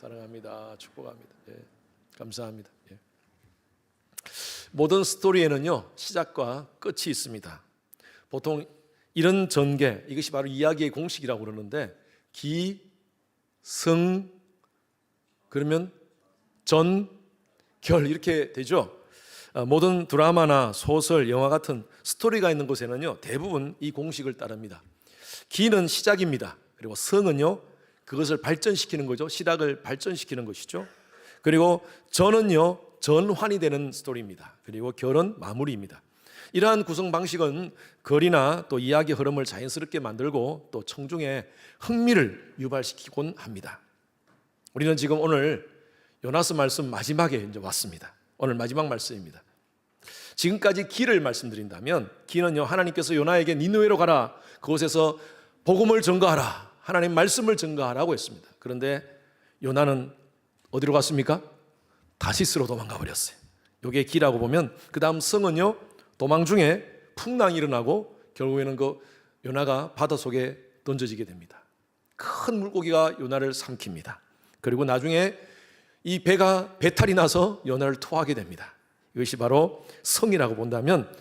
사랑합니다. 축복합니다. 예, 감사합니다. 예. 모든 스토리에는요 시작과 끝이 있습니다. 보통 이런 전개, 이것이 바로 이야기의 공식이라고 그러는데 기, 승, 그러면 전, 결 이렇게 되죠. 모든 드라마나 소설, 영화 같은 스토리가 있는 곳에는요 대부분 이 공식을 따릅니다. 기는 시작입니다. 그리고 성은요 그것을 발전시키는 거죠. 시작을 발전시키는 것이죠. 그리고 전은요 전환이 되는 스토리입니다. 그리고 결은 마무리입니다. 이러한 구성 방식은 글이나 또 이야기 흐름을 자연스럽게 만들고 또 청중의 흥미를 유발시키곤 합니다. 우리는 지금 오늘 요나스 말씀 마지막에 이제 왔습니다. 오늘 마지막 말씀입니다. 지금까지 기를 말씀드린다면 기는요 하나님께서 요나에게 니느웨로 가라, 그곳에서 복음을 전가하라, 하나님 말씀을 전가하라고 했습니다. 그런데 요나는 어디로 갔습니까? 다시스로 도망가 버렸어요. 이게 기라고 보면 그 다음 성은요 도망 중에 풍랑이 일어나고 결국에는 그 요나가 바닷속에 던져지게 됩니다. 큰 물고기가 요나를 삼킵니다. 그리고 나중에 이 배가 배탈이 나서 요나를 토하게 됩니다. 이것이 바로 성이라고 본다면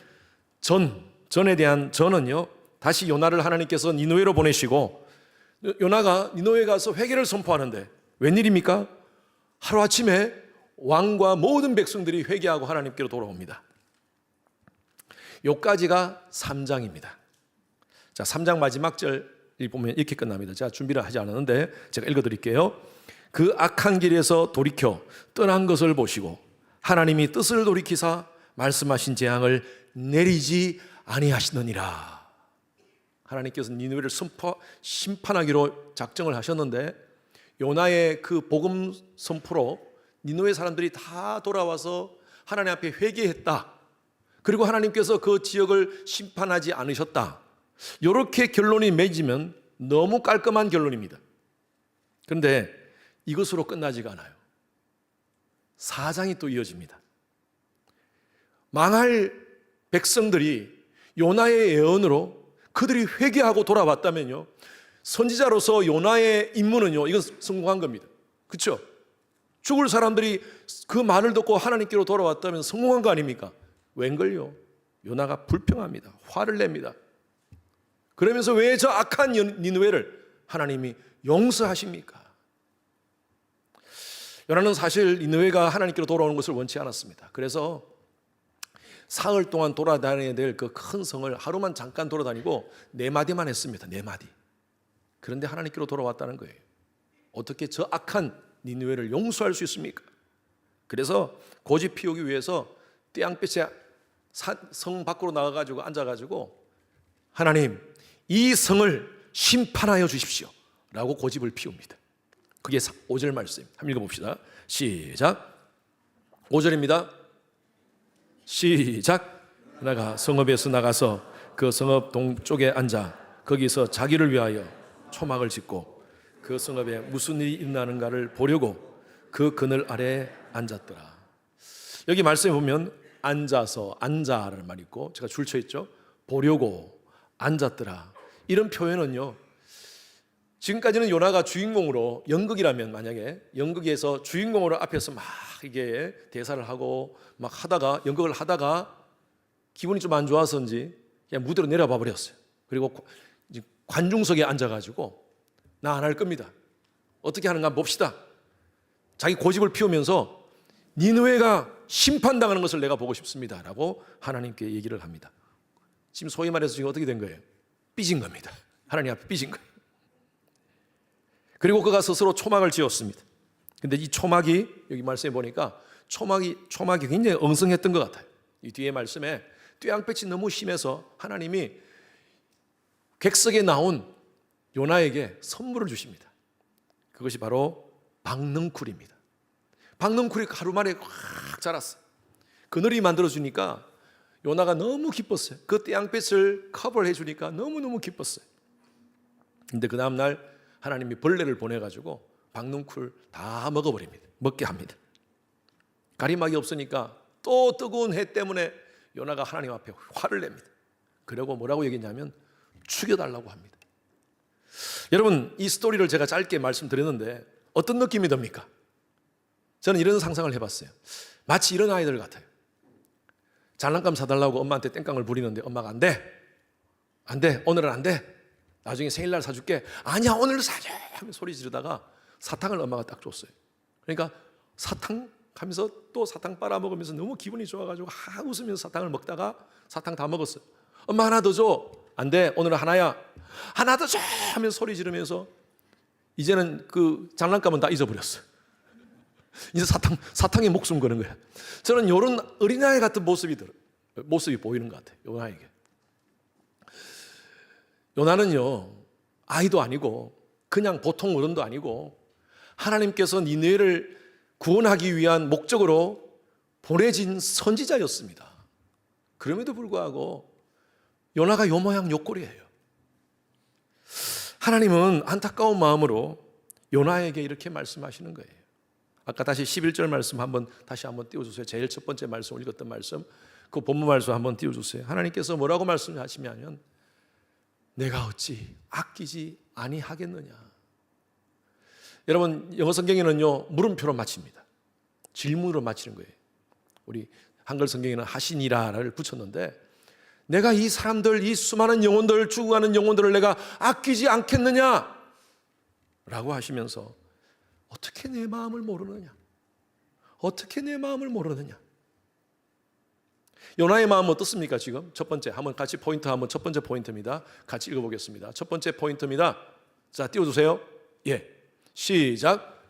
전에 대한 전은요 다시 요나를 하나님께서 니느웨로 보내시고 요나가 니느웨에 가서 회개를 선포하는데 웬일입니까? 하루아침에 왕과 모든 백성들이 회개하고 하나님께로 돌아옵니다. 요까지가 3장입니다. 자, 3장 마지막 절을 보면 이렇게 끝납니다. 제가 준비를 하지 않았는데 제가 읽어드릴게요. 그 악한 길에서 돌이켜 떠난 것을 보시고 하나님이 뜻을 돌이키사 말씀하신 재앙을 내리지 아니하시느니라. 하나님께서 니느웨를 심판하기로 작정을 하셨는데 요나의 그 복음 선포로 니느웨 사람들이 다 돌아와서 하나님 앞에 회개했다. 그리고 하나님께서 그 지역을 심판하지 않으셨다. 이렇게 결론이 맺으면 너무 깔끔한 결론입니다. 그런데 이것으로 끝나지가 않아요. 4장이 또 이어집니다. 망할 백성들이 요나의 예언으로 그들이 회개하고 돌아왔다면요 선지자로서 요나의 임무는요 이건 성공한 겁니다. 그렇죠? 죽을 사람들이 그 말을 듣고 하나님께로 돌아왔다면 성공한 거 아닙니까? 웬걸요? 요나가 불평합니다. 화를 냅니다. 그러면서 왜 저 악한 니느웨를 하나님이 용서하십니까? 요나는 사실 니느웨가 하나님께로 돌아오는 것을 원치 않았습니다. 그래서 사흘 동안 돌아다녀야 될 그 큰 성을 하루만 잠깐 돌아다니고 4마디만 했습니다. 4마디. 그런데 하나님께로 돌아왔다는 거예요. 어떻게 저 악한 니느웨를 용서할 수 있습니까? 그래서 고집 피우기 위해서 떼양볕에 성 밖으로 나가가지고 앉아가지고 하나님 이 성을 심판하여 주십시오 라고 고집을 피웁니다. 그게 5절 말씀. 한번 읽어봅시다. 시작. 5절입니다. 시작. 내가 성읍에서 나가서 그 성읍 동쪽에 앉아 거기서 자기를 위하여 초막을 짓고 그 성읍에 무슨 일이 일어나는가를 보려고 그 그늘 아래에 앉았더라. 여기 말씀에 보면 앉아서, 앉아라는 말이 있고 제가 줄쳐 있죠. 보려고, 앉았더라. 이런 표현은요 지금까지는 요나가 주인공으로, 연극이라면 만약에 연극에서 주인공으로 앞에서 막 이게 대사를 하고 막 하다가, 연극을 하다가 기분이 좀 안 좋아서인지 그냥 무대로 내려봐 버렸어요. 그리고 관중석에 앉아가지고 나 안 할 겁니다. 어떻게 하는가 봅시다. 자기 고집을 피우면서 니느웨가 심판당하는 것을 내가 보고 싶습니다 라고 하나님께 얘기를 합니다. 지금 소위 말해서 지금 어떻게 된 거예요? 삐진 겁니다. 하나님 앞에 삐진 거예요. 그리고 그가 스스로 초막을 지었습니다. 근데 이 초막이 여기 말씀해 보니까 초막이 굉장히 엉성했던 것 같아요. 이 뒤에 말씀에 뙤양볕이 너무 심해서 하나님이 객석에 나온 요나에게 선물을 주십니다. 그것이 바로 박넝쿨입니다. 박넝쿨이 하루 만에 확 자랐어요. 그늘이 만들어주니까 요나가 너무 기뻤어요. 그 뙤양볕을 커버를 해주니까 너무너무 기뻤어요. 근데 그 다음날 하나님이 벌레를 보내가지고 박넝쿨 다 먹어버립니다. 먹게 합니다. 가림막이 없으니까 또 뜨거운 해 때문에 요나가 하나님 앞에 화를 냅니다. 그리고 뭐라고 얘기했냐면 죽여달라고 합니다. 여러분 이 스토리를 제가 짧게 말씀드렸는데 어떤 느낌이 듭니까? 저는 이런 상상을 해봤어요. 마치 이런 아이들 같아요. 장난감 사달라고 엄마한테 땡깡을 부리는데 엄마가 안 돼. 안 돼. 오늘은 안 돼. 나중에 생일날 사줄게. 아니야, 오늘 사줘. 하며 소리 지르다가 사탕을 엄마가 딱 줬어요. 그러니까 사탕 하면서 또 사탕 빨아먹으면서 너무 기분이 좋아가지고 웃으면서 사탕을 먹다가 사탕 다 먹었어요. 엄마 하나 더 줘. 안 돼. 오늘은 하나야. 하나 더 줘. 하면서 소리 지르면서 이제는 그 장난감은 다 잊어버렸어요. 이제 사탕에 목숨 거는 거야. 저는 이런 어린아이 같은 모습이 보이는 것 같아요. 요나에게. 요나는요, 아이도 아니고 그냥 보통 어른도 아니고 하나님께서 니느웨를 구원하기 위한 목적으로 보내진 선지자였습니다. 그럼에도 불구하고 요나가 요 모양 요 꼴이에요. 하나님은 안타까운 마음으로 요나에게 이렇게 말씀하시는 거예요. 아까 다시 11절 말씀 다시 한번 띄워주세요. 제일 첫 번째 말씀 읽었던 말씀, 그 본문 말씀 한번 띄워주세요. 하나님께서 뭐라고 말씀하시냐면 내가 어찌 아끼지 아니하겠느냐. 여러분 영어 성경에는요 물음표로 마칩니다. 질문으로 마치는 거예요. 우리 한글 성경에는 하시니라를 붙였는데 내가 이 사람들, 이 수많은 영혼들, 죽어가는 영혼들을 내가 아끼지 않겠느냐 라고 하시면서 어떻게 내 마음을 모르느냐? 어떻게 내 마음을 모르느냐? 요나의 마음은 어떻습니까? 지금 첫 번째 한번 같이 포인트 한번 첫 번째 포인트입니다. 같이 읽어보겠습니다. 첫 번째 포인트입니다. 자, 띄워주세요. 예, 시작.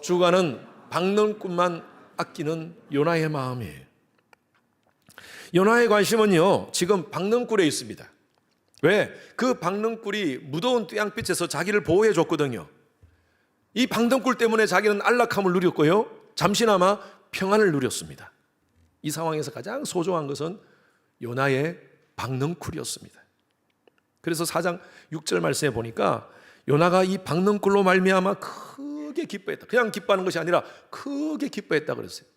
주가는 박는 꾼만 아끼는 요나의 마음이에요. 요나의 관심은요 지금 박는 꿀에 있습니다. 왜? 그 박는 꿀이 무더운 태양빛에서 자기를 보호해 줬거든요. 이 박는 꿀 때문에 자기는 안락함을 누렸고요 잠시나마 평안을 누렸습니다. 이 상황에서 가장 소중한 것은 요나의 박는 꿀이었습니다. 그래서 4장 6절 말씀에 보니까 요나가 이 박는 꿀로 말미암아 크게 기뻐했다. 그냥 기뻐하는 것이 아니라 크게 기뻐했다 그랬어요.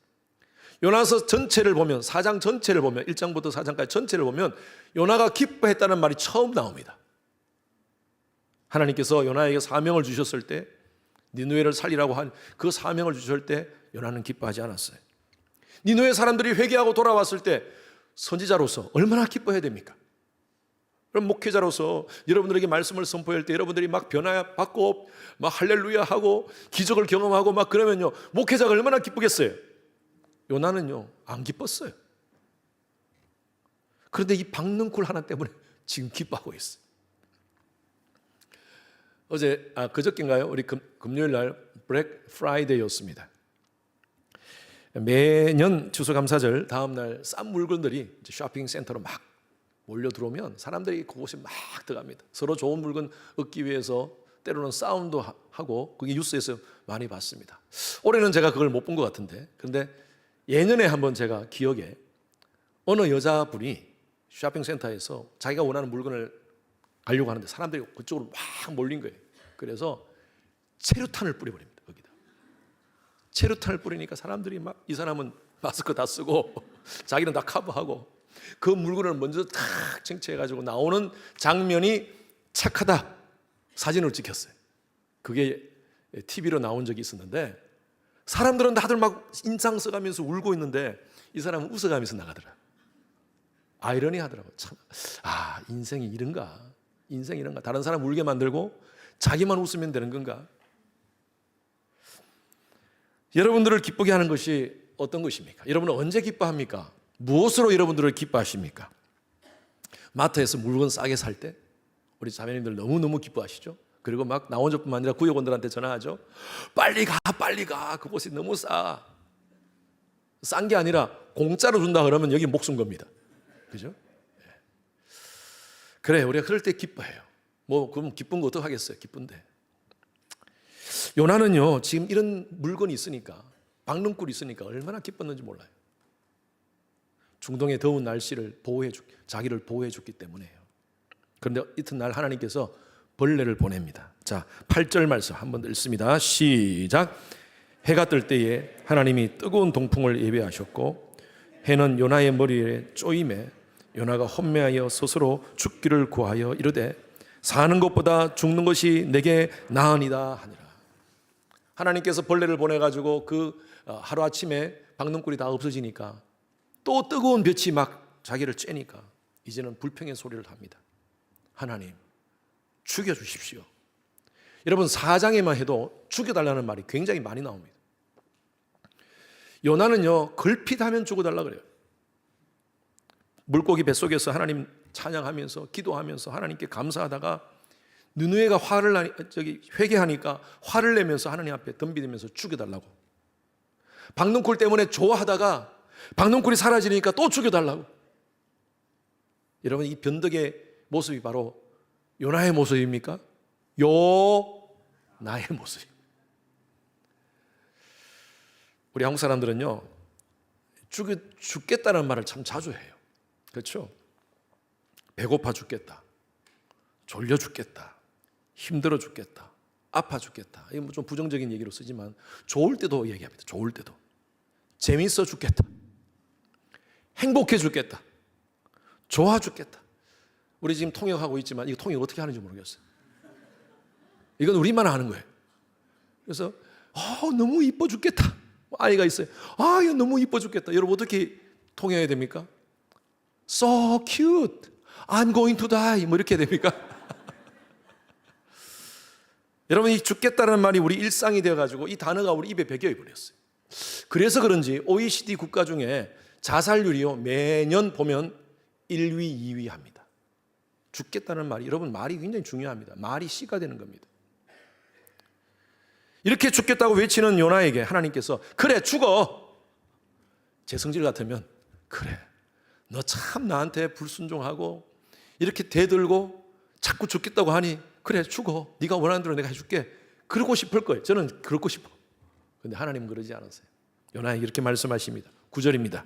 요나서 전체를 보면 4장 전체를 보면 1장부터 4장까지 전체를 보면 요나가 기뻐했다는 말이 처음 나옵니다. 하나님께서 요나에게 사명을 주셨을 때 니느웨를 살리라고 한 그 사명을 주셨을 때 요나는 기뻐하지 않았어요. 니느웨 사람들이 회개하고 돌아왔을 때 선지자로서 얼마나 기뻐해야 됩니까? 그럼 목회자로서 여러분들에게 말씀을 선포할 때 여러분들이 막 변화받고 막 할렐루야 하고 기적을 경험하고 막 그러면요 목회자가 얼마나 기쁘겠어요? 요나는요 안 기뻤어요. 그런데 이 박는 꿀 하나 때문에 지금 기뻐하고 있어요. 그저께인가요? 우리 금요일 날 블랙 프라이데이였습니다. 매년 추수감사절 다음 날 싼 물건들이 쇼핑센터로 막 몰려 들어오면 사람들이 그곳에 막 들어갑니다. 서로 좋은 물건 얻기 위해서 때로는 싸움도 하고 그게 뉴스에서 많이 봤습니다. 올해는 제가 그걸 못 본 것 같은데 그런데 예년에 한번 제가 기억에 어느 여자분이 쇼핑센터에서 자기가 원하는 물건을 가려고 하는데 사람들이 그쪽으로 막 몰린 거예요. 그래서 체류탄을 뿌려버립니다. 거기다 체류탄을 뿌리니까 사람들이 막 이 사람은 마스크 다 쓰고 자기는 다 커버하고 그 물건을 먼저 탁 쟁취해가지고 나오는 장면이 착하다 사진을 찍혔어요. 그게 TV로 나온 적이 있었는데 사람들은 다들 막 인상 써가면서 울고 있는데 이 사람은 웃어가면서 나가더라. 아이러니하더라고요. 참, 인생이 이런가? 인생이 이런가? 다른 사람 울게 만들고 자기만 웃으면 되는 건가? 여러분들을 기쁘게 하는 것이 어떤 것입니까? 여러분은 언제 기뻐합니까? 무엇으로 여러분들을 기뻐하십니까? 마트에서 물건 싸게 살 때 우리 자매님들 너무너무 기뻐하시죠? 그리고 막 나 혼자뿐만 아니라 구역원들한테 전화하죠. 빨리 가. 그곳이 너무 싸. 싼 게 아니라 공짜로 준다 그러면 여기 목숨 겁니다. 그죠? 그래, 우리가 그럴 때 기뻐해요. 그럼 기쁜 거 어떡하겠어요? 기쁜데. 요나는요, 지금 이런 물건이 있으니까, 박는 꿀이 있으니까 얼마나 기뻤는지 몰라요. 중동의 더운 날씨를 자기를 보호해 줬기 때문에요. 그런데 이튿날 하나님께서 벌레를 보냅니다. 자, 8절 말씀 한번 읽습니다. 시작. 해가 뜰 때에 하나님이 뜨거운 동풍을 예배하셨고 해는 요나의 머리에 쪼임에 요나가 혼매하여 스스로 죽기를 구하여 이르되 사는 것보다 죽는 것이 내게 나으니라 하니라. 하나님께서 벌레를 보내가지고 하루아침에 박능굴이 다 없어지니까 또 뜨거운 볕이 막 자기를 쬐니까 이제는 불평의 소리를 합니다. 하나님, 죽여주십시오. 여러분, 4장에만 해도 죽여달라는 말이 굉장히 많이 나옵니다. 요나는요, 걸핏하면 죽어달라 그래요. 물고기 뱃속에서 하나님 찬양하면서 기도하면서 하나님께 감사하다가 느느웨가 회개하니까 화를 내면서 하나님 앞에 덤비면서 죽여달라고. 박능굴 때문에 좋아하다가 박능굴이 사라지니까 또 죽여달라고. 여러분, 이 변덕의 모습이 바로 요나의 모습입니까? 요나의 모습. 우리 한국 사람들은요, 죽겠다는 말을 참 자주 해요. 그렇죠? 배고파 죽겠다, 졸려 죽겠다, 힘들어 죽겠다, 아파 죽겠다. 이건 좀 부정적인 얘기로 쓰지만 좋을 때도 얘기합니다. 좋을 때도 재미있어 죽겠다, 행복해 죽겠다, 좋아 죽겠다. 우리 지금 통역하고 있지만 이거 통역 어떻게 하는지 모르겠어요. 이건 우리만 아는 거예요. 그래서 너무 이뻐 죽겠다. 아이가 있어요. 이거 너무 이뻐 죽겠다. 여러분 어떻게 통역해야 됩니까? So cute. I'm going to die. 뭐 이렇게 해야 됩니까? 여러분, 이 죽겠다는 말이 우리 일상이 되어가지고 이 단어가 우리 입에 배겨 버렸어요. 그래서 그런지 OECD 국가 중에 자살률이요, 매년 보면 1위, 2위 합니다. 죽겠다는 말이, 여러분, 말이 굉장히 중요합니다. 말이 씨가 되는 겁니다. 이렇게 죽겠다고 외치는 요나에게 하나님께서 그래 죽어. 제 성질 같으면 그래, 너 참 나한테 불순종하고 이렇게 대들고 자꾸 죽겠다고 하니 그래 죽어. 네가 원하는 대로 내가 해줄게. 그러고 싶을 거예요. 저는 그러고 싶어. 그런데 하나님은 그러지 않았어요. 요나에게 이렇게 말씀하십니다. 9절입니다.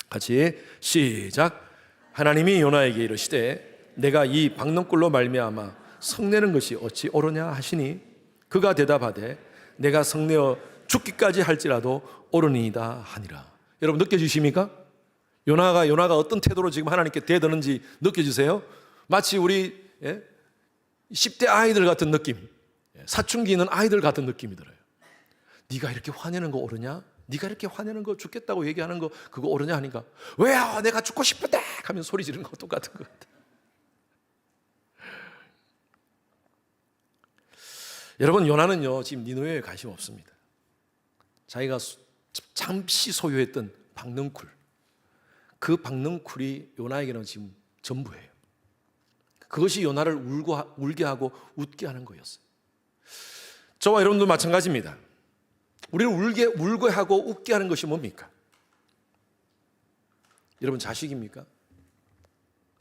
같이 시작. 하나님이 요나에게 이르시되 내가 이 박능굴로 말미암아 성내는 것이 어찌 옳으냐 하시니 그가 대답하되 내가 성내어 죽기까지 할지라도 옳으니이다 하니라. 여러분 느껴지십니까? 요나가 어떤 태도로 지금 하나님께 대드는지 느껴지세요? 마치 우리 10대 아이들 같은 느낌, 사춘기 있는 아이들 같은 느낌이 들어요. 네가 이렇게 화내는 거 옳으냐? 네가 이렇게 화내는 거, 죽겠다고 얘기하는 거 그거 옳으냐 하니까 왜요? 내가 죽고 싶은데 하면 소리 지르는 거 똑같은 것 같아요. 여러분, 요나는요 지금 니느웨에 관심 없습니다. 자기가 잠시 소유했던 박능굴, 그 박능굴이 요나에게는 지금 전부예요. 그것이 요나를 울게 하고 웃게 하는 거였어요. 저와 여러분도 마찬가지입니다. 우리를 울게 하고 웃게 하는 것이 뭡니까? 여러분 자식입니까?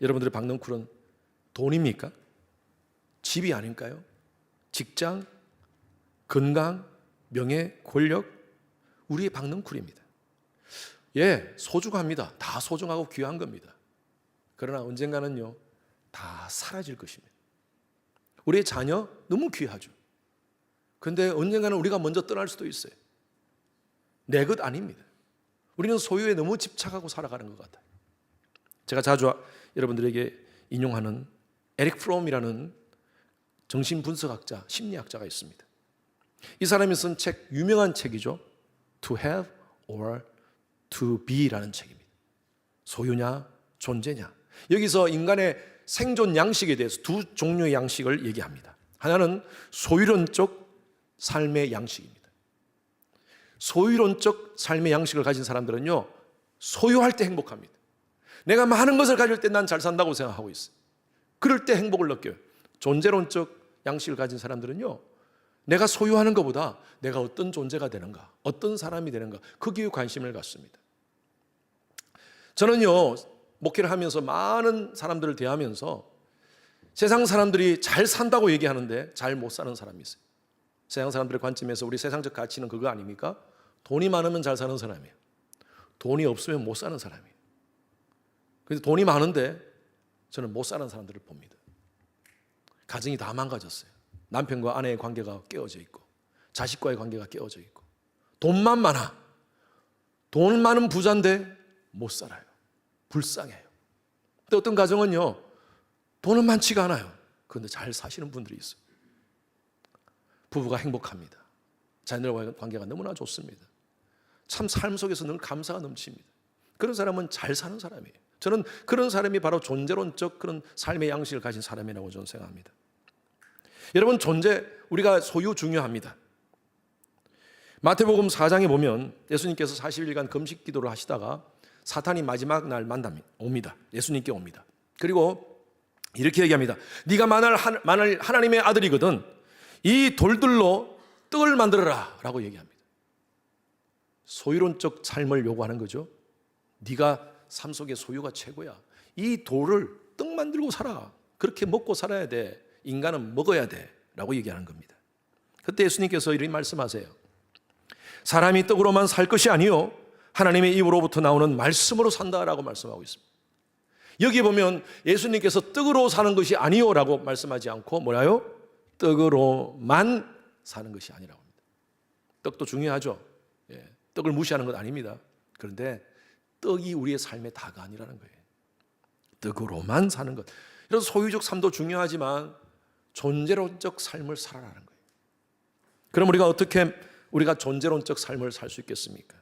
여러분들의 박능굴은 돈입니까? 집이 아닐까요? 직장, 건강, 명예, 권력, 우리의 박능굴입니다. 소중합니다. 다 소중하고 귀한 겁니다. 그러나 언젠가는요 다 사라질 것입니다. 우리의 자녀 너무 귀하죠. 그런데 언젠가는 우리가 먼저 떠날 수도 있어요. 내 것 아닙니다. 우리는 소유에 너무 집착하고 살아가는 것 같아요. 제가 자주 여러분들에게 인용하는 에릭 프롬이라는 정신분석학자, 심리학자가 있습니다. 이 사람이 쓴 책, 유명한 책이죠. To have or to be라는 책입니다. 소유냐 존재냐. 여기서 인간의 생존 양식에 대해서 두 종류의 양식을 얘기합니다. 하나는 소유론적 삶의 양식입니다. 소유론적 삶의 양식을 가진 사람들은요 소유할 때 행복합니다. 내가 많은 것을 가질 때 난 잘 산다고 생각하고 있어요. 그럴 때 행복을 느껴요. 존재론적 양식을 가진 사람들은요 내가 소유하는 것보다 내가 어떤 존재가 되는가, 어떤 사람이 되는가, 거기에 관심을 갖습니다. 저는요 목회를 하면서 많은 사람들을 대하면서 세상 사람들이 잘 산다고 얘기하는데 잘 못 사는 사람이 있어요. 세상 사람들의 관점에서 우리 세상적 가치는 그거 아닙니까? 돈이 많으면 잘 사는 사람이에요. 돈이 없으면 못 사는 사람이에요. 그래서 돈이 많은데 저는 못 사는 사람들을 봅니다. 가정이 다 망가졌어요. 남편과 아내의 관계가 깨어져 있고 자식과의 관계가 깨어져 있고 돈만 많아. 돈 많은 부자인데 못 살아요. 불쌍해요. 근데 어떤 가정은요 돈은 많지가 않아요. 그런데 잘 사시는 분들이 있어요. 부부가 행복합니다. 자녀들과의 관계가 너무나 좋습니다. 참 삶 속에서 늘 감사가 넘칩니다. 그런 사람은 잘 사는 사람이에요. 저는 그런 사람이 바로 존재론적 그런 삶의 양식을 가진 사람이라고 저는 생각합니다. 여러분, 존재, 우리가 소유 중요합니다. 마태복음 4장에 보면 예수님께서 40일간 금식 기도를 하시다가 사탄이 마지막 날 옵니다. 예수님께 옵니다. 그리고 이렇게 얘기합니다. 네가 만일 하나님의 아들이거든 이 돌들로 떡을 만들어라 라고 얘기합니다. 소유론적 삶을 요구하는 거죠. 네가 삶 속의 소유가 최고야. 이 돌을 떡 만들고 살아. 그렇게 먹고 살아야 돼. 인간은 먹어야 돼 라고 얘기하는 겁니다. 그때 예수님께서 이렇게 말씀하세요. 사람이 떡으로만 살 것이 아니요 하나님의 입으로부터 나오는 말씀으로 산다라고 말씀하고 있습니다. 여기 보면 예수님께서 떡으로 사는 것이 아니요라고 말씀하지 않고 뭐라요? 떡으로만 사는 것이 아니라고 합니다. 떡도 중요하죠. 예, 떡을 무시하는 것 아닙니다. 그런데 떡이 우리의 삶의 다가 아니라는 거예요. 떡으로만 사는 것. 그래서 소유적 삶도 중요하지만 존재론적 삶을 살아라는 거예요. 그럼 우리가 어떻게 우리가 존재론적 삶을 살 수 있겠습니까?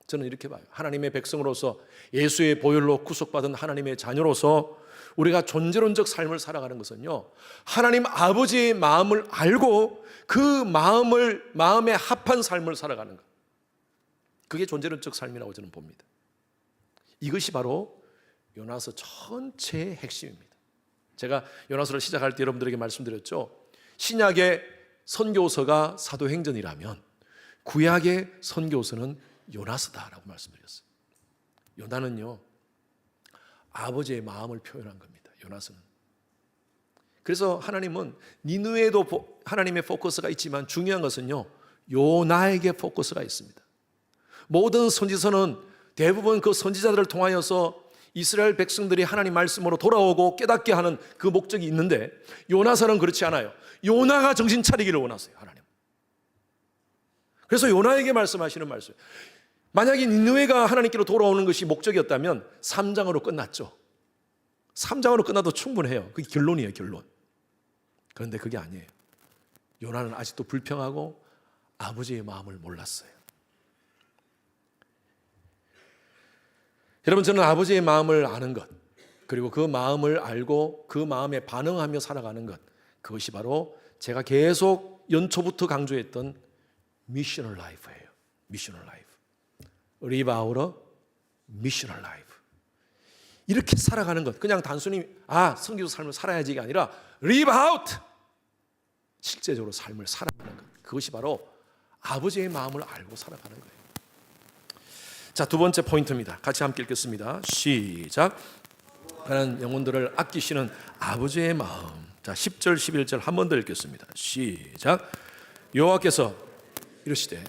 저는 이렇게 봐요. 하나님의 백성으로서 예수의 보혈로 구속받은 하나님의 자녀로서 우리가 존재론적 삶을 살아가는 것은요, 하나님 아버지의 마음을 알고 그 마음에 합한 삶을 살아가는 것. 그게 존재론적 삶이라고 저는 봅니다. 이것이 바로 요나서 전체의 핵심입니다. 제가 요나서를 시작할 때 여러분들에게 말씀드렸죠. 신약의 선교서가 사도행전이라면 구약의 선교서는 요나서다라고 말씀드렸어요. 요나는요, 아버지의 마음을 표현한 겁니다. 요나서는. 그래서 하나님은 니느웨에도 하나님의 포커스가 있지만 중요한 것은요, 요나에게 포커스가 있습니다. 모든 선지서는 대부분 그 선지자들을 통하여서 이스라엘 백성들이 하나님 말씀으로 돌아오고 깨닫게 하는 그 목적이 있는데 요나서는 그렇지 않아요. 요나가 정신 차리기를 원하세요, 하나님. 그래서 요나에게 말씀하시는 말씀. 만약에 니느웨가 하나님께로 돌아오는 것이 목적이었다면 3장으로 끝났죠. 3장으로 끝나도 충분해요. 그게 결론이에요, 결론. 그런데 그게 아니에요. 요나는 아직도 불평하고 아버지의 마음을 몰랐어요. 여러분, 저는 아버지의 마음을 아는 것, 그리고 그 마음을 알고 그 마음에 반응하며 살아가는 것, 그것이 바로 제가 계속 연초부터 강조했던 미셔널 라이프예요. 미셔널 라이프. Live out a missional life. 이렇게 살아가는 것, 그냥 단순히 선교사 삶을 살아야지가 아니라 Live out! 실제적으로 삶을 살아가는 것, 그것이 바로 아버지의 마음을 알고 살아가는 거예요. 자, 두 번째 포인트입니다. 같이 함께 읽겠습니다. 시작. 하나님 영혼들을 아끼시는 아버지의 마음. 자, 10절 11절 한 번 더 읽겠습니다. 시작. 여호와께서 이르시되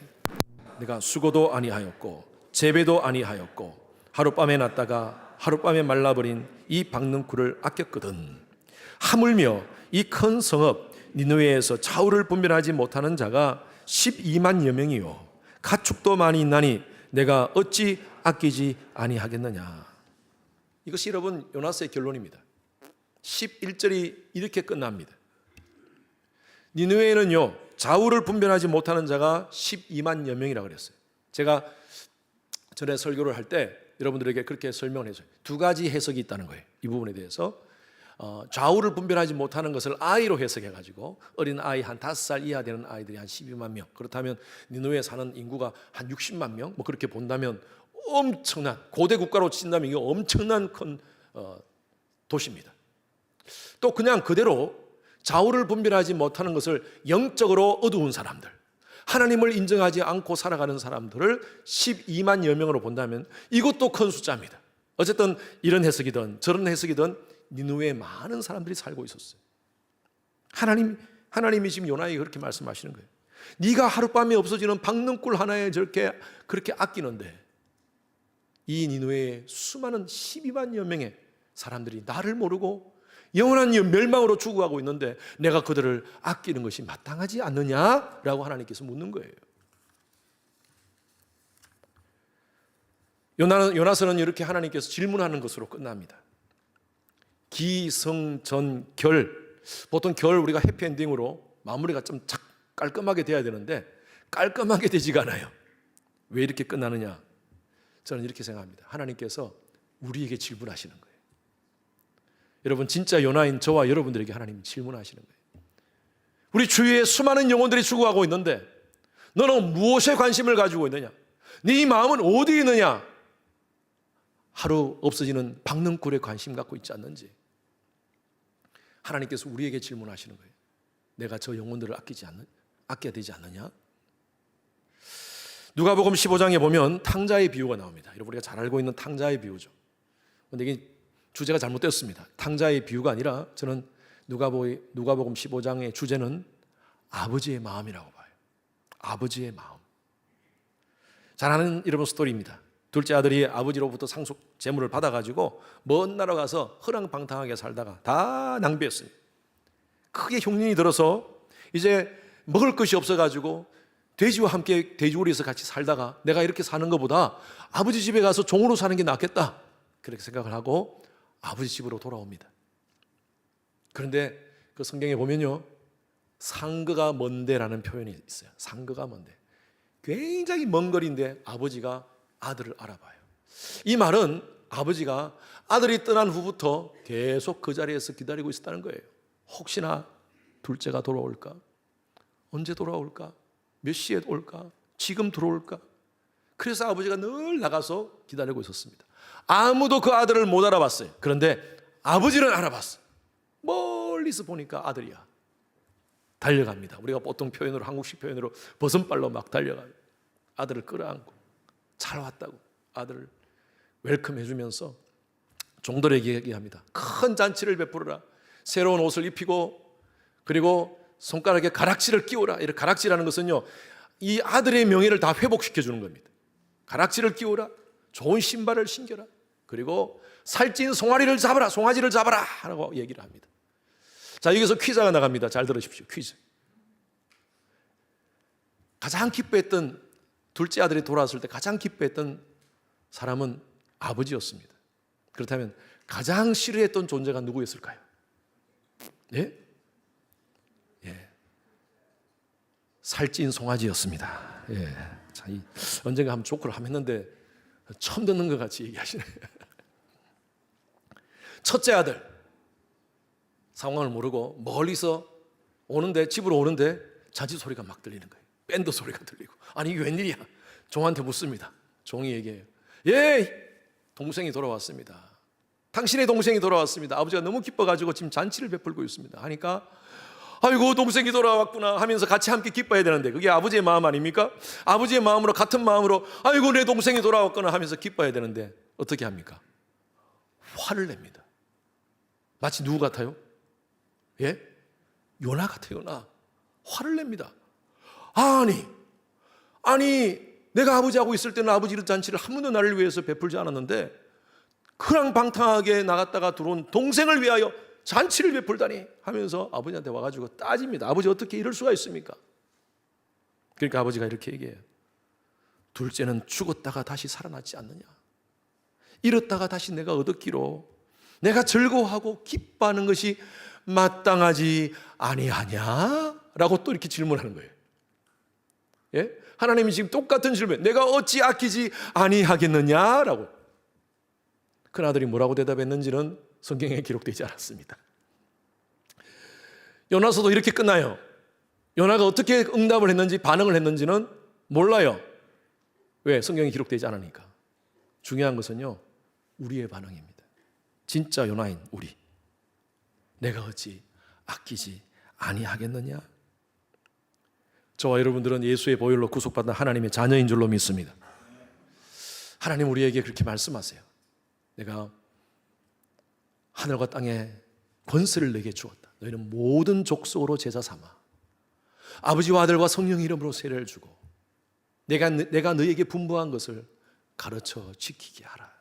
내가 수고도 아니하였고 재배도 아니하였고 하룻밤에 났다가 하룻밤에 말라버린 이 박능쿨을 아꼈거든. 하물며 이 큰 성읍 니느웨에서 좌우를 분별하지 못하는 자가 12만여 명이요 가축도 많이 있나니 내가 어찌 아끼지 아니하겠느냐. 이것이 여러분 요나서의 결론입니다. 11절이 이렇게 끝납니다. 니느웨에는요 좌우를 분별하지 못하는 자가 12만여 명이라고 그랬어요. 제가 전에 설교를 할 때 여러분들에게 그렇게 설명을 했어요. 두 가지 해석이 있다는 거예요. 이 부분에 대해서 좌우를 분별하지 못하는 것을 아이로 해석해가지고 어린 아이 한 5살 이하 되는 아이들이 한 12만 명, 그렇다면 니느웨에 사는 인구가 한 60만 명, 뭐 그렇게 본다면 엄청난, 고대 국가로 친다면 이거 엄청난 큰 도시입니다. 또 그냥 그대로 좌우를 분별하지 못하는 것을 영적으로 어두운 사람들, 하나님을 인정하지 않고 살아가는 사람들을 12만여 명으로 본다면 이것도 큰 숫자입니다. 어쨌든 이런 해석이든 저런 해석이든 니느웨에 많은 사람들이 살고 있었어요. 하나님이 지금 요나에게 그렇게 말씀하시는 거예요. 네가 하룻밤에 없어지는 박능쿨 하나에 그렇게 아끼는데 이 니느웨에 수많은 12만여 명의 사람들이 나를 모르고 영원한 멸망으로 죽어가고 있는데 내가 그들을 아끼는 것이 마땅하지 않느냐라고 하나님께서 묻는 거예요. 요나서는 이렇게 하나님께서 질문하는 것으로 끝납니다. 기성전결, 보통 결 우리가 해피엔딩으로 마무리가 좀 깔끔하게 돼야 되는데 깔끔하게 되지가 않아요. 왜 이렇게 끝나느냐? 저는 이렇게 생각합니다. 하나님께서 우리에게 질문하시는 거예요. 여러분, 진짜 요나인 저와 여러분들에게 하나님이 질문하시는 거예요. 우리 주위에 수많은 영혼들이 죽어가고 있는데 너는 무엇에 관심을 가지고 있느냐? 네 마음은 어디 있느냐? 하루 없어지는 박능굴에 관심 갖고 있지 않는지 하나님께서 우리에게 질문하시는 거예요. 내가 저 영혼들을 아껴야 되지 않느냐? 누가복음 15장에 보면 탕자의 비유가 나옵니다. 여러분, 우리가 잘 알고 있는 탕자의 비유죠. 그런데 이게 주제가 잘못되었습니다. 탕자의 비유가 아니라 저는 누가복음 15장의 주제는 아버지의 마음이라고 봐요. 아버지의 마음. 잘 아는 여러분 스토리입니다. 둘째 아들이 아버지로부터 상속 재물을 받아가지고 먼 나라 가서 허랑방탕하게 살다가 다 낭비했습니다. 크게 흉년이 들어서 이제 먹을 것이 없어가지고 돼지와 함께 돼지우리에서 같이 살다가 내가 이렇게 사는 것보다 아버지 집에 가서 종으로 사는 게 낫겠다, 그렇게 생각을 하고 아버지 집으로 돌아옵니다. 그런데 그 성경에 보면요, 상거가 먼데라는 표현이 있어요. 상거가 먼데, 굉장히 먼 거리인데 아버지가 아들을 알아봐요. 이 말은 아버지가 아들이 떠난 후부터 계속 그 자리에서 기다리고 있었다는 거예요. 혹시나 둘째가 돌아올까? 언제 돌아올까? 몇 시에 올까? 지금 들어올까? 그래서 아버지가 늘 나가서 기다리고 있었습니다. 아무도 그 아들을 못 알아봤어요. 그런데 아버지는 알아봤어요. 멀리서 보니까 아들이야. 달려갑니다. 우리가 보통 표현으로, 한국식 표현으로 버선발로 막 달려가요. 아들을 끌어안고 잘 왔다고 아들을 웰컴 해주면서 종들에게 얘기합니다. 큰 잔치를 베풀어라. 새로운 옷을 입히고, 그리고 손가락에 가락지를 끼워라. 이렇게 가락지라는 것은요, 이 아들의 명예를 다 회복시켜 주는 겁니다. 가락지를 끼워라. 좋은 신발을 신겨라. 그리고 살찐 송아지를 잡아라 하고 얘기를 합니다. 자, 여기서 퀴즈가 나갑니다. 잘 들으십시오. 퀴즈. 가장 기뻐했던, 둘째 아들이 돌아왔을 때 가장 기뻐했던 사람은 아버지였습니다. 그렇다면 가장 싫어했던 존재가 누구였을까요? 예? 예. 살찐 송아지였습니다. 예. 자, 언젠가 한번 조크를 하면 했는데 처음 듣는 것 같이 얘기하시네. 첫째 아들, 상황을 모르고 멀리서 오는데, 집으로 오는데 자지 소리가 막 들리는 거예요. 밴드 소리가 들리고. 아니, 이게 웬일이야? 종한테 묻습니다. 종이 얘기해요. 예, 동생이 돌아왔습니다. 당신의 동생이 돌아왔습니다. 아버지가 너무 기뻐가지고 지금 잔치를 베풀고 있습니다. 하니까 아이고, 동생이 돌아왔구나 하면서 같이 함께 기뻐해야 되는데, 그게 아버지의 마음 아닙니까? 아버지의 마음으로, 같은 마음으로 아이고, 내 동생이 돌아왔구나 하면서 기뻐해야 되는데 어떻게 합니까? 화를 냅니다. 마치 누구 같아요? 예? 요나 같아요. 요나. 화를 냅니다. 아니 내가 아버지하고 있을 때는 아버지 잔치를 한 번도 나를 위해서 베풀지 않았는데 허랑방탕하게 나갔다가 들어온 동생을 위하여 잔치를 베풀다니 하면서 아버지한테 와가지고 따집니다. 아버지, 어떻게 이럴 수가 있습니까? 그러니까 아버지가 이렇게 얘기해요. 둘째는 죽었다가 다시 살아났지 않느냐? 잃었다가 다시 내가 얻었기로 내가 즐거워하고 기뻐하는 것이 마땅하지 아니하냐? 라고 또 이렇게 질문하는 거예요. 예? 하나님이 지금 똑같은 질문, 내가 어찌 아끼지 아니하겠느냐라고. 큰 아들이 뭐라고 대답했는지는 성경에 기록되지 않았습니다. 요나서도 이렇게 끝나요. 요나가 어떻게 응답을 했는지, 반응을 했는지는 몰라요. 왜? 성경에 기록되지 않으니까. 중요한 것은요, 우리의 반응입니다. 진짜 요나인 우리, 내가 어찌 아끼지 아니하겠느냐? 저와 여러분들은 예수의 보혈로 구속받은 하나님의 자녀인 줄로 믿습니다. 하나님 우리에게 그렇게 말씀하세요. 내가 하늘과 땅에 권세를 내게 주었다. 너희는 모든 족속으로 제자 삼아 아버지와 아들과 성령의 이름으로 세례를 주고 내가 너희에게 분부한 것을 가르쳐 지키게 하라.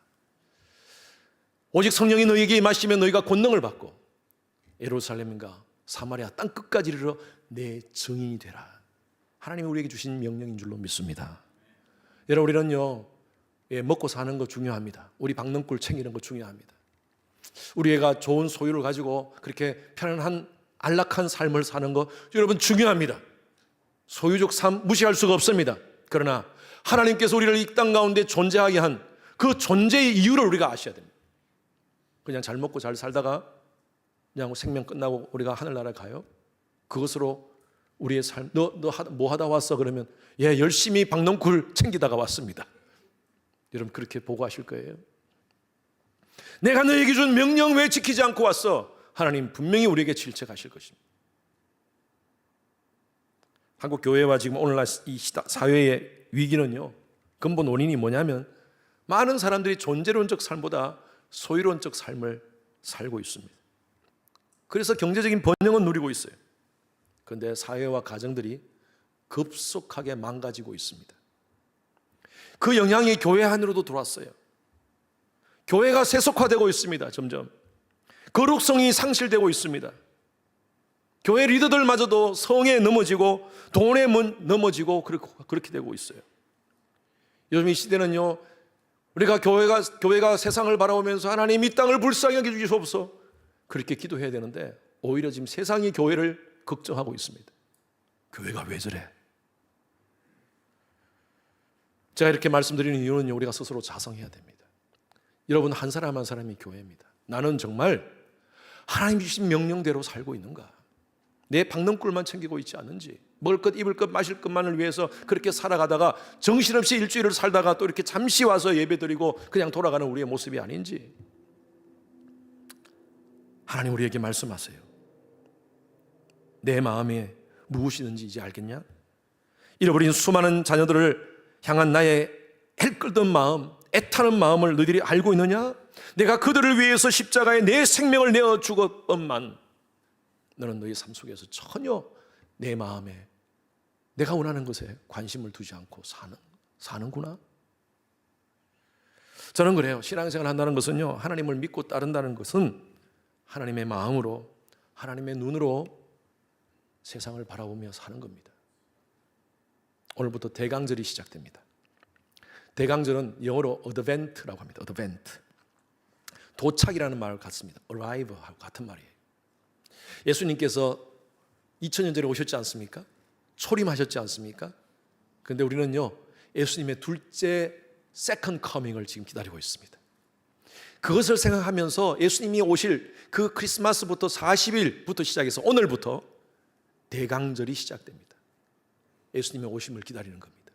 오직 성령이 너희에게 임하시면 너희가 권능을 받고 예루살렘과 사마리아 땅 끝까지 이르러 내 증인이 되라. 하나님이 우리에게 주신 명령인 줄로 믿습니다. 여러분, 우리는요, 먹고 사는 거 중요합니다. 우리 박능굴 챙기는 거 중요합니다. 우리 애가 좋은 소유를 가지고 그렇게 편안한 안락한 삶을 사는 거 여러분 중요합니다. 소유적 삶 무시할 수가 없습니다. 그러나 하나님께서 우리를 이 땅 가운데 존재하게 한 그 존재의 이유를 우리가 아셔야 됩니다. 그냥 잘 먹고 잘 살다가 그냥 생명 끝나고 우리가 하늘나라 가요? 그것으로 우리의 삶, 너 뭐 하다 왔어? 그러면 예, 열심히 박넝쿨 챙기다가 왔습니다. 여러분 그렇게 보고하실 거예요. 내가 너에게 준 명령 왜 지키지 않고 왔어? 하나님 분명히 우리에게 질책하실 것입니다. 한국 교회와 지금 오늘날 이 사회의 위기는요, 근본 원인이 뭐냐면 많은 사람들이 존재론적 삶보다 소유론적 삶을 살고 있습니다. 그래서 경제적인 번영은 누리고 있어요. 그런데 사회와 가정들이 급속하게 망가지고 있습니다. 그 영향이 교회 안으로도 들어왔어요. 교회가 세속화되고 있습니다. 점점 거룩성이 상실되고 있습니다. 교회 리더들마저도 성에 넘어지고 돈에 넘어지고 그렇게 되고 있어요. 요즘 이 시대는요, 우리가 교회가 세상을 바라보면서 하나님 이 땅을 불쌍히 여겨 주시옵소서 그렇게 기도해야 되는데 오히려 지금 세상이 교회를 걱정하고 있습니다. 교회가 왜 저래? 제가 이렇게 말씀드리는 이유는 우리가 스스로 자성해야 됩니다. 여러분 한 사람 한 사람이 교회입니다. 나는 정말 하나님 주신 명령대로 살고 있는가? 내 박넝쿨만 챙기고 있지 않은지, 먹을 것, 입을 것, 마실 것만을 위해서 그렇게 살아가다가 정신없이 일주일을 살다가 또 이렇게 잠시 와서 예배드리고 그냥 돌아가는 우리의 모습이 아닌지 하나님 우리에게 말씀하세요. 내 마음에 무엇이 있는지 이제 알겠냐? 잃어버린 수많은 자녀들을 향한 나의 헬끓던 마음, 애타는 마음을 너희들이 알고 있느냐? 내가 그들을 위해서 십자가에 내 생명을 내어 주었건만 너는 너희 삶 속에서 전혀 내 마음에 내가 원하는 것에 관심을 두지 않고 사는구나. 저는 그래요. 신앙생활을 한다는 것은요, 하나님을 믿고 따른다는 것은 하나님의 마음으로, 하나님의 눈으로 세상을 바라보며 사는 겁니다. 오늘부터 대강절이 시작됩니다. 대강절은 영어로 advent라고 합니다. advent. 도착이라는 말을 같습니다. arrive하고 같은 말이에요. 예수님께서 2000년 전에 오셨지 않습니까? 초림하셨지 않습니까? 그런데 우리는요, 예수님의 둘째 second coming을 지금 기다리고 있습니다. 그것을 생각하면서 예수님이 오실 그 크리스마스부터 40일부터 시작해서 오늘부터 대강절이 시작됩니다. 예수님의 오심을 기다리는 겁니다.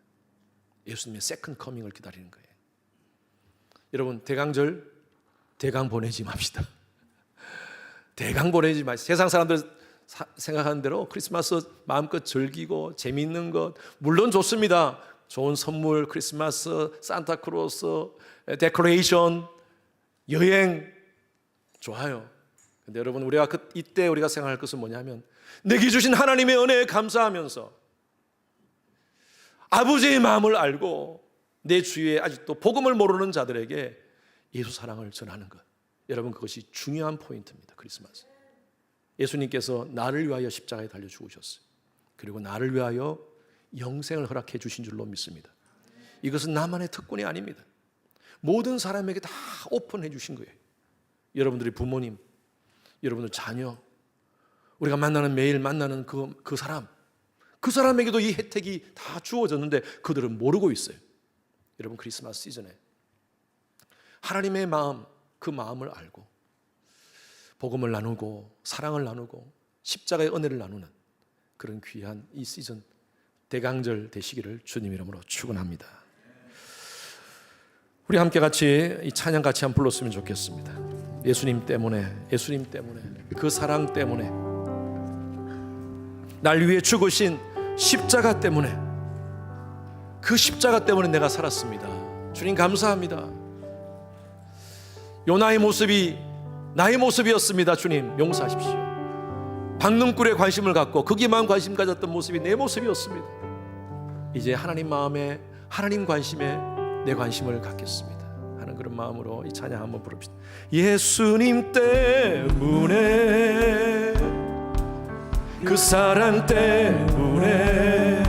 예수님의 second coming을 기다리는 거예요. 여러분 대강절 대강 보내지 맙시다. 대강 보내지 마세요. 세상 사람들 생각하는 대로 크리스마스 마음껏 즐기고 재미있는 것 물론 좋습니다. 좋은 선물, 크리스마스, 산타크로스, 데코레이션, 여행 좋아요. 근데 여러분 우리가 이때 우리가 생각할 것은 뭐냐면 내게 주신 하나님의 은혜에 감사하면서 아버지의 마음을 알고 내 주위에 아직도 복음을 모르는 자들에게 예수 사랑을 전하는 것. 여러분 그것이 중요한 포인트입니다. 크리스마스. 예수님께서 나를 위하여 십자가에 달려 죽으셨어요. 그리고 나를 위하여 영생을 허락해 주신 줄로 믿습니다. 이것은 나만의 특권이 아닙니다. 모든 사람에게 다 오픈해 주신 거예요. 여러분들이 부모님, 여러분들 자녀, 우리가 매일 만나는 그 사람에게도 이 혜택이 다 주어졌는데 그들은 모르고 있어요. 여러분 크리스마스 시즌에 하나님의 마음, 그 마음을 알고 복음을 나누고 사랑을 나누고 십자가의 은혜를 나누는 그런 귀한 이 시즌 대강절 되시기를 주님 이름으로 축원합니다. 우리 함께 같이 이 찬양 같이 한번 불렀으면 좋겠습니다. 예수님 때문에 그 사랑 때문에 날 위해 죽으신 십자가 때문에 그 십자가 때문에 내가 살았습니다. 주님 감사합니다. 요나의 모습이 나의 모습이었습니다. 주님 용서하십시오. 박능굴에 관심을 갖고 거기만 관심 가졌던 모습이 내 모습이었습니다. 이제 하나님 마음에 하나님 관심에 내 관심을 갖겠습니다 하는 그런 마음으로 이 찬양 한번 부릅시다. 예수님 때문에 그 사랑 때문에